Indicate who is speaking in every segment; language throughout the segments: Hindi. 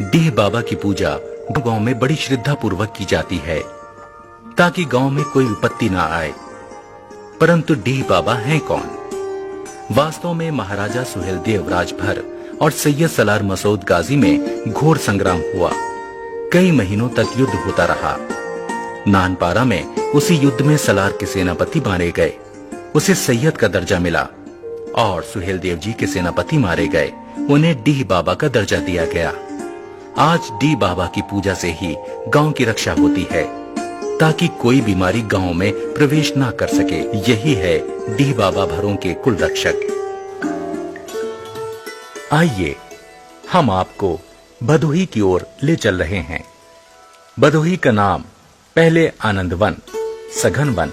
Speaker 1: डीह बाबा की पूजा गांव में बड़ी श्रद्धा पूर्वक की जाती है ताकि गांव में कोई विपत्ति ना आए। परंतु डीह बाबा हैं कौन? वास्तव में महाराजा सुहेलदेव राजभर और सैयद सलार मसूद गाजी में घोर संग्राम हुआ। कई महीनों तक युद्ध होता रहा। नानपारा में उसी युद्ध में सलार के सेनापति मारे गए, उसे सैयद का दर्जा मिला, और सुहेलदेव जी के सेनापति मारे गए, उन्हें डीह बाबा का दर्जा दिया गया। आज डीह बाबा की पूजा से ही गांव की रक्षा होती है ताकि कोई बीमारी गांव में प्रवेश ना कर सके। यही है डीह बाबा भरों के कुल रक्षक। आइए हम आपको भदोही की ओर ले चल रहे हैं। भदोही का नाम पहले आनंदवन, सघन वन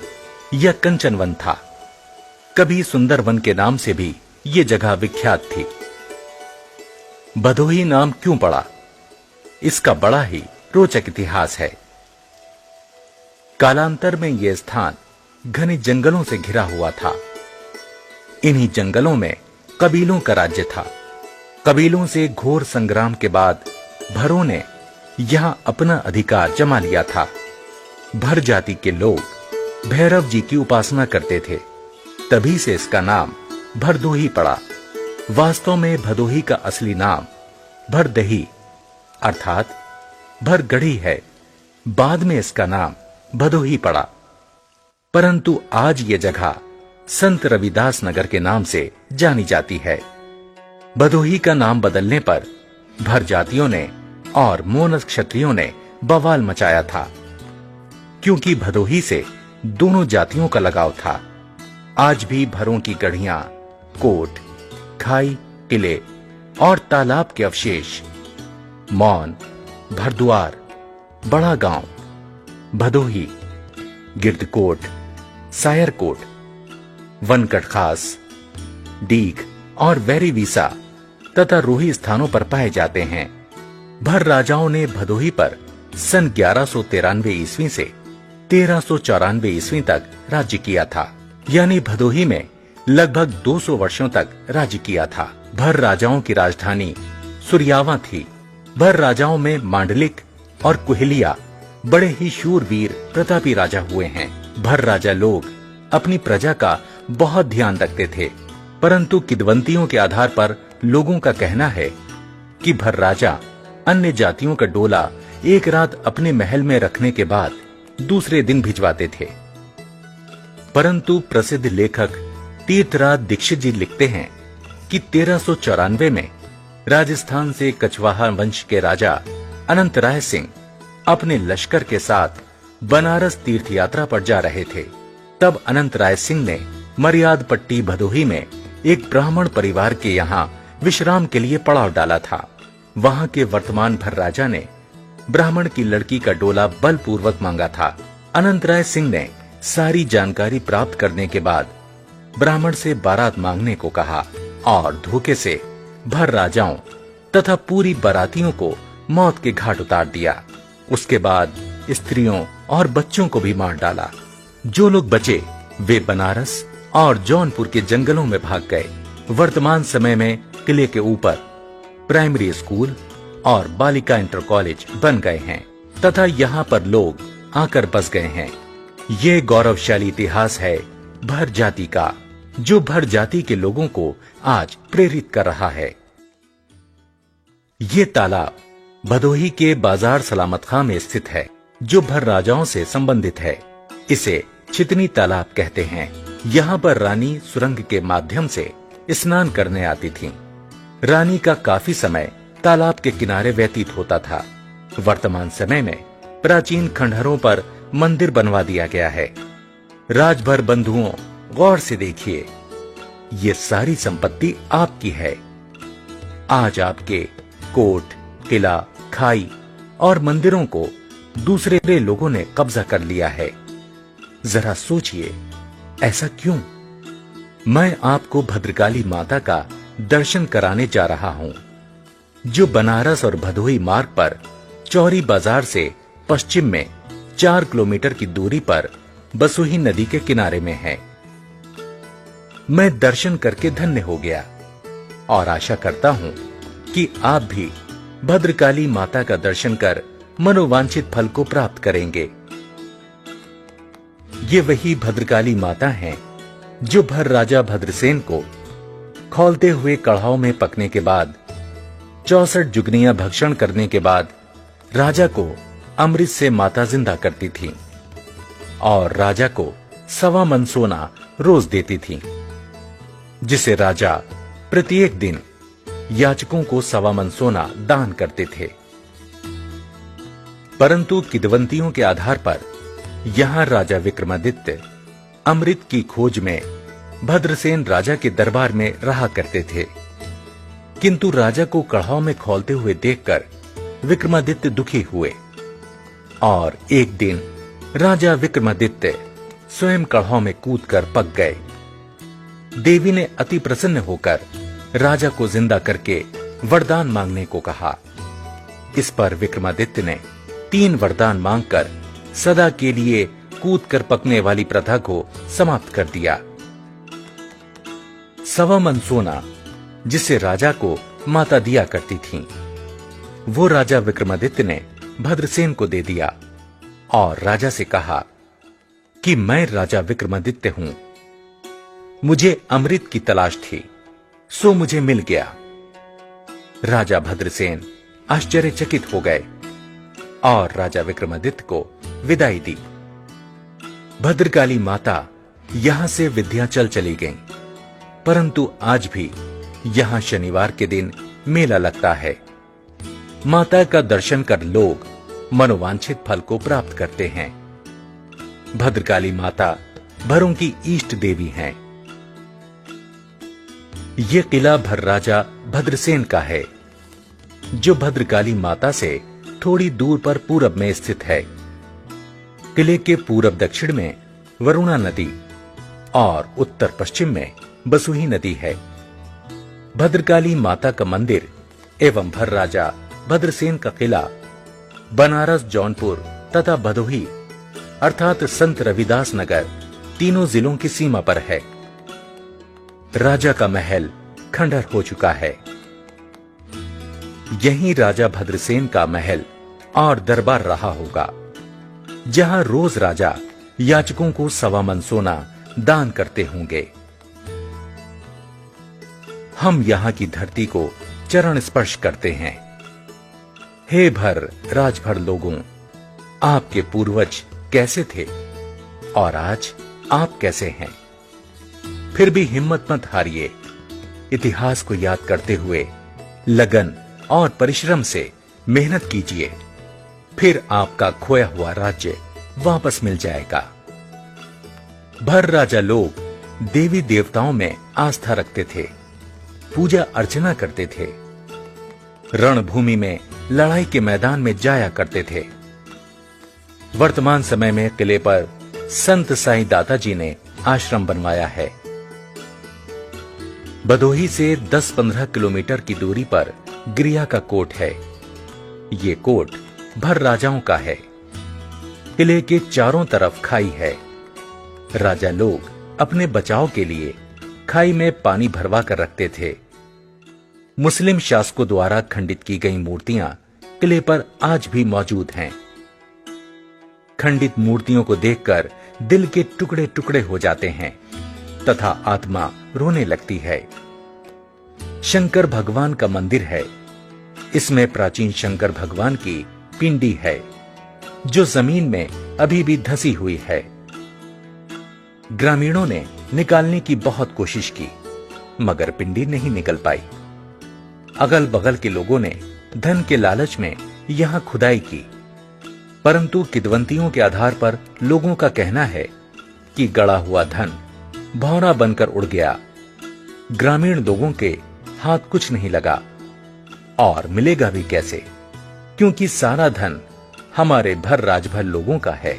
Speaker 1: या कंचन वन था। कभी सुंदर वन के नाम से भी ये जगह विख्यात थी। भदोही नाम क्यों पड़ा, इसका बड़ा ही रोचक इतिहास है। कालांतर में यह स्थान घने जंगलों से घिरा हुआ था। इन्हीं जंगलों में कबीलों का राज्य था। कबीलों से घोर संग्राम के बाद भरों ने यहां अपना अधिकार जमा लिया था। भर जाति के लोग भैरव जी की उपासना करते थे, तभी से इसका नाम भरदोही पड़ा। वास्तव में भदोही का असली नाम भरदही अर्थात भरगढ़ी है। बाद में इसका नाम भदोही पड़ा, परंतु आज ये जगह संत रविदास नगर के नाम से जानी जाती है। भदोही का नाम बदलने पर भर जातियों ने और मोनस क्षत्रियों ने बवाल मचाया था, क्योंकि भदोही से दोनों जातियों का लगाव था। आज भी भरों की गढ़ियां, कोट, खाई, किले और तालाब के अवशेष मौन, भरद्वार, बड़ा गांव, भदोही, गिरदकोट, सायरकोट, वनकट खास, डीग और वेरीवीसा तथा रोही स्थानों पर पाए जाते हैं। भर राजाओं ने भदोही पर सन 1193 ईस्वी से 1394 ईस्वी तक राज्य किया था, यानी भदोही में लगभग 200 वर्षों तक राज्य किया था। भर राजाओं की राजधानी सुरयावा थी। भर राजाओं में मांडलिक और कुहलिया बड़े ही शूरवीर प्रतापी राजा हुए हैं। भर राजा लोग अपनी प्रजा का बहुत ध्यान रखते थे, परंतु किदवंतियों के आधार पर लोगों का कहना है कि भर राजा अन्य जातियों का डोला एक रात अपने महल में रखने के बाद दूसरे दिन भिजवाते थे। परंतु प्रसिद्ध लेखक तीर्थराज दीक्षित जी लिखते हैं कि 1394 में राजस्थान से कछवाहा वंश के राजा अनंत राय सिंह अपने लश्कर के साथ बनारस तीर्थ यात्रा पर जा रहे थे। तब अनंत राय सिंह ने मर्याद पट्टी भदोही में एक ब्राह्मण परिवार के यहाँ विश्राम के लिए पड़ाव डाला था। वहां के वर्तमान भर राजा ने ब्राह्मण की लड़की का डोला बलपूर्वक मांगा था। अनंत राय सिंह ने सारी जानकारी प्राप्त करने के बाद ब्राह्मण से बारात मांगने को कहा और धोखे से भर राजाओं तथा पूरी बारातियों को मौत के घाट उतार दिया। उसके बाद स्त्रियों और बच्चों को भी मार डाला। जो लोग बचे वे बनारस और जौनपुर के जंगलों में भाग गए। वर्तमान समय में किले के ऊपर प्राइमरी स्कूल और बालिका इंटर कॉलेज बन गए हैं तथा यहाँ पर लोग आकर बस गए हैं। ये गौरवशाली इतिहास है भर जाति का, जो भर जाति के लोगों को आज प्रेरित कर रहा है। ये तालाब भदोही के बाजार सलामत खां में स्थित है, जो भर राजाओं से संबंधित है। इसे छितनी तालाब कहते हैं। यहाँ पर रानी सुरंग के माध्यम से स्नान करने आती थीं। रानी का काफी समय तालाब के किनारे व्यतीत होता था। वर्तमान समय में प्राचीन खंडहरों पर मंदिर बनवा दिया गया है। राजभर बंधुओं, गौर से देखिए, ये सारी संपत्ति आपकी है। आज आपके कोट, किला, खाई और मंदिरों को दूसरे लोगों ने कब्जा कर लिया है। जरा सोचिए, ऐसा क्यों? मैं आपको भद्रकाली माता का दर्शन कराने जा रहा हूं, जो बनारस और भदोही मार्ग पर चौरी बाजार से पश्चिम में 4 किलोमीटर की दूरी पर बसोही नदी के किनारे में है। मैं दर्शन करके धन्य हो गया और आशा करता हूं कि आप भी भद्रकाली माता का दर्शन कर मनोवांछित फल को प्राप्त करेंगे। ये वही भद्रकाली माता हैं जो भर राजा भद्रसेन को खौलते हुए कढ़ाव में पकने के बाद 64 जुगनियां भक्षण करने के बाद राजा को अमृत से माता जिंदा करती थी और राजा को 1.25 मन सोना रोज देती थी, जिसे राजा प्रत्येक दिन याचकों को 1.25 मन सोना दान करते थे। परंतु किंवदंतियों के आधार पर यहां राजा विक्रमादित्य अमृत की खोज में भद्रसेन राजा के दरबार में रहा करते थे, किंतु राजा को कढ़ाव में खौलते हुए देखकर विक्रमादित्य दुखी हुए और एक दिन राजा विक्रमादित्य स्वयं कढ़ाव में कूदकर पक गए। देवी ने अति प्रसन्न होकर राजा को जिंदा करके वरदान मांगने को कहा। इस पर विक्रमादित्य ने 3 वरदान मांगकर सदा के लिए कूदकर पकने वाली प्रथा को समाप्त कर दिया। 1.25 मन सोना जिसे राजा को माता दिया करती थीं, वो राजा विक्रमादित्य ने भद्रसेन को दे दिया और राजा से कहा कि मैं राजा विक्रमादित्य हूं, मुझे अमृत की तलाश थी, सो मुझे मिल गया। राजा भद्रसेन आश्चर्यचकित हो गए और राजा विक्रमादित्य को विदाई दी। भद्रकाली माता यहां से विंध्याचल चली गईं, परंतु आज भी यहां शनिवार के दिन मेला लगता है। माता का दर्शन कर लोग मनोवांछित फल को प्राप्त करते हैं। भद्रकाली माता भरों की इष्ट देवी हैं। ये किला भर राजा भद्रसेन का है, जो भद्रकाली माता से थोड़ी दूर पर पूरब में स्थित है। किले के पूरब दक्षिण में वरुणा नदी और उत्तर पश्चिम में बसुही नदी है। भद्रकाली माता का मंदिर एवं भर राजा भद्रसेन का किला बनारस, जौनपुर तथा भदोही अर्थात संत रविदास नगर तीनों जिलों की सीमा पर है। राजा का महल खंडहर हो चुका है। यहीं राजा भद्रसेन का महल और दरबार रहा होगा, जहां रोज राजा याचकों को 1.25 मन सोना दान करते होंगे। हम यहां की धरती को चरण स्पर्श करते हैं। हे भर राजभर लोगों, आपके पूर्वज कैसे थे और आज आप कैसे हैं? फिर भी हिम्मत मत हारिए। इतिहास को याद करते हुए लगन और परिश्रम से मेहनत कीजिए, फिर आपका खोया हुआ राज्य वापस मिल जाएगा। भर राजा लोग देवी देवताओं में आस्था रखते थे, पूजा अर्चना करते थे, रणभूमि में लड़ाई के मैदान में जाया करते थे। वर्तमान समय में किले पर संत साईं दाताजी ने आश्रम बनवाया है। भदोही से 10-15 किलोमीटर की दूरी पर गिरिया का कोट है। ये कोट भर राजाओं का है। किले के चारों तरफ खाई है। राजा लोग अपने बचाव के लिए खाई में पानी भरवा कर रखते थे। मुस्लिम शासकों द्वारा खंडित की गई मूर्तियां किले पर आज भी मौजूद हैं। खंडित मूर्तियों को देखकर दिल के टुकड़े टुकड़े हो जाते हैं तथा आत्मा रोने लगती है। शंकर भगवान का मंदिर है। इसमें प्राचीन शंकर भगवान की पिंडी है, जो जमीन में अभी भी धसी हुई है। ग्रामीणों ने निकालने की बहुत कोशिश की, मगर पिंडी नहीं निकल पाई। अगल बगल के लोगों ने धन के लालच में यहां खुदाई की, परंतु किंवदंतियों के आधार पर लोगों का कहना है कि गड़ा हुआ धन भौरा बनकर उड़ गया। ग्रामीण लोगों के हाथ कुछ नहीं लगा और मिलेगा भी कैसे, क्योंकि सारा धन हमारे भर राजभर लोगों का है।